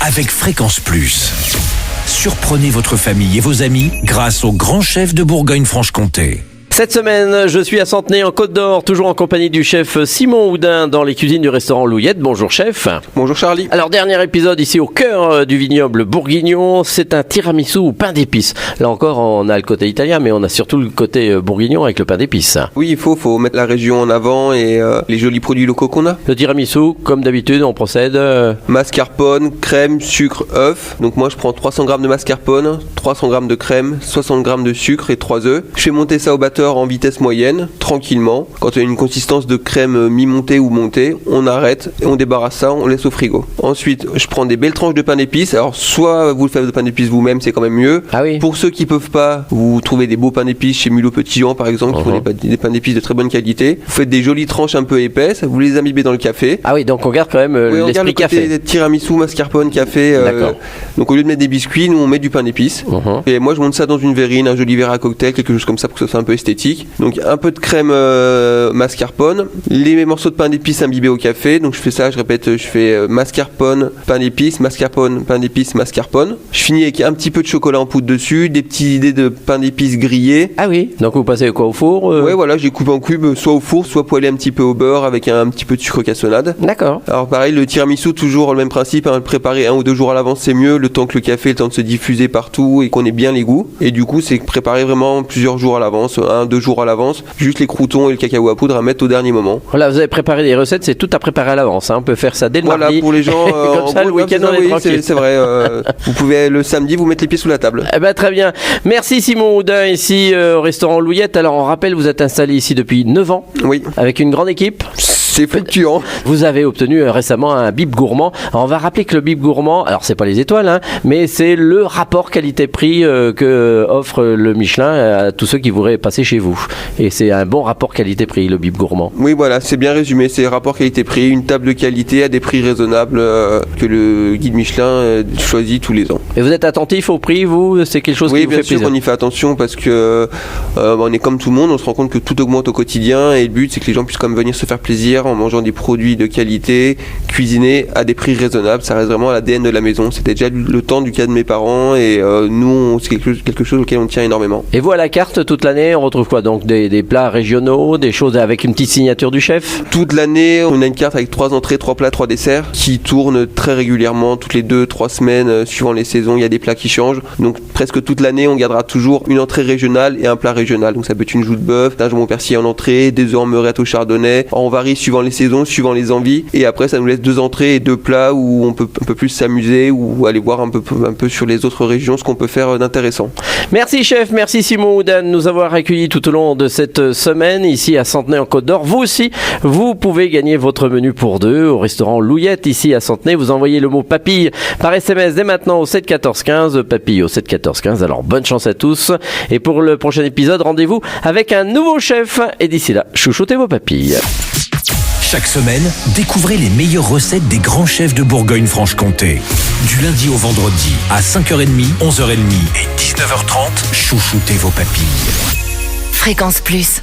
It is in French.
avec Fréquence Plus. Surprenez votre famille et vos amis grâce au grand chef de Bourgogne-Franche-Comté. Cette semaine, je suis à Centenay en Côte d'Or, toujours en compagnie du chef Simon Houdin dans les cuisines du restaurant Louillette. Bonjour chef. Bonjour Charlie. Alors dernier épisode ici au cœur du vignoble bourguignon, c'est un tiramisu au pain d'épices. Là encore on a le côté italien mais on a surtout le côté bourguignon avec le pain d'épices. Oui, il faut mettre la région en avant et les jolis produits locaux qu'on a. Le tiramisu, comme d'habitude, on procède... Mascarpone, crème, sucre, œuf. Donc moi je prends 300 g de mascarpone, 300 g de crème, 60 g de sucre et 3 œufs. Je fais monter ça au batteur en vitesse moyenne, tranquillement. Quand il y a une consistance de crème mi-montée ou montée, on arrête et on débarrasse ça, on laisse au frigo. Ensuite, je prends des belles tranches de pain d'épices. Alors, soit vous le faites de pain d'épices vous-même, c'est quand même mieux. Ah oui. Pour ceux qui peuvent pas, vous trouvez des beaux pains d'épices chez Mulot Petit-Jean, par exemple, qui font des pains d'épices de très bonne qualité. Vous faites des jolies tranches un peu épaisses, vous les imbibez dans le café. Ah oui, donc on garde quand même Oui, on garde l'esprit le côté café. tiramisu, mascarpone, café. D'accord. Donc au lieu de mettre des biscuits, nous on met du pain d'épices. Et moi je monte ça dans une verrine, un joli verre à cocktail, quelque chose comme ça pour que ça soit un peu esthétique. Donc un peu de crème mascarpone, les morceaux de pain d'épices imbibés au café. Donc je fais ça, je répète, je fais mascarpone, pain d'épices, mascarpone, pain d'épices, mascarpone. Je finis avec un petit peu de chocolat en poudre dessus, des petits dés de pain d'épices grillés. Ah oui, donc vous passez quoi au four Ouais, voilà, j'ai coupé en cubes, soit au four, soit poêlé un petit peu au beurre avec un petit peu de sucre cassonade. D'accord. Alors pareil, le tiramisu, toujours le même principe, hein, le préparer 1 ou 2 jours à l'avance c'est mieux, le temps que le café ait le temps de se diffuser partout et qu'on ait bien les goûts. Et du coup c'est préparer vraiment plusieurs jours à l'avance, 1-2 jours à l'avance, juste les croûtons et le cacao à poudre à mettre au dernier moment. Voilà, vous avez préparé des recettes, c'est tout à préparer à l'avance, hein. On peut faire ça dès le Voilà, mardi. pour les gens, comme ça, le week-end on est tranquille. c'est vrai, vous pouvez le samedi vous mettre les pieds sous la table. Eh ben, très bien. Merci Simon Houdin ici au restaurant Louillette. Alors on rappelle, vous êtes installé ici depuis 9 ans Oui, avec une grande équipe. c'est fluctuant. Vous avez obtenu récemment un bib gourmand. Alors, on va rappeler que le bib gourmand, alors c'est pas les étoiles, hein, mais c'est le rapport qualité-prix que offre le Michelin à tous ceux qui voudraient passer chez vous. Et c'est un bon rapport qualité-prix, le bib gourmand. Oui, voilà, c'est bien résumé, c'est rapport qualité-prix, une table de qualité à des prix raisonnables que le guide Michelin choisit tous les ans. Et vous êtes attentif au prix, vous? C'est quelque chose qui Oui, vous bien fait sûr, plaisir? on y fait attention parce que on est comme tout le monde, on se rend compte que tout augmente au quotidien et le but c'est que les gens puissent quand même venir se faire plaisir en mangeant des produits de qualité, cuisinés à des prix raisonnables. Ça reste vraiment à l'ADN de la maison. C'était déjà le temps du cas de mes parents et nous, c'est quelque chose auquel on tient énormément. Et vous, à la carte, toute l'année, on retrouve quoi? Donc des plats régionaux, des choses avec une petite signature du chef? Toute l'année, on a une carte avec 3 entrées, 3 plats, 3 desserts qui tournent très régulièrement, toutes les 2-3 semaines, suivant les saisons, il y a des plats qui changent. Donc presque toute l'année, on gardera toujours une entrée régionale et un plat régional. Donc ça peut être une joue de bœuf, d'un jambon persillé en entrée, des œufs en meurette au chardonnay. On varie suivant les saisons, suivant les envies. Et après, ça nous laisse 2 entrées et 2 plats où on peut un peu plus s'amuser ou aller voir un peu sur les autres régions ce qu'on peut faire d'intéressant. Merci chef, merci Simon Houdin de nous avoir accueillis tout au long de cette semaine ici à Centenay en Côte d'Or. Vous aussi, vous pouvez gagner votre menu pour 2 au restaurant Louillette ici à Centenay. Vous envoyez le mot papille par SMS dès maintenant au 7 14 15, papille au 7 14 15. Alors bonne chance à tous. Et pour le prochain épisode, rendez-vous avec un nouveau chef. Et d'ici là, chouchoutez vos papilles. Chaque semaine, découvrez les meilleures recettes des grands chefs de Bourgogne-Franche-Comté. Du lundi au vendredi, à 5h30, 11h30 et 19h30, chouchoutez vos papilles. Fréquence Plus.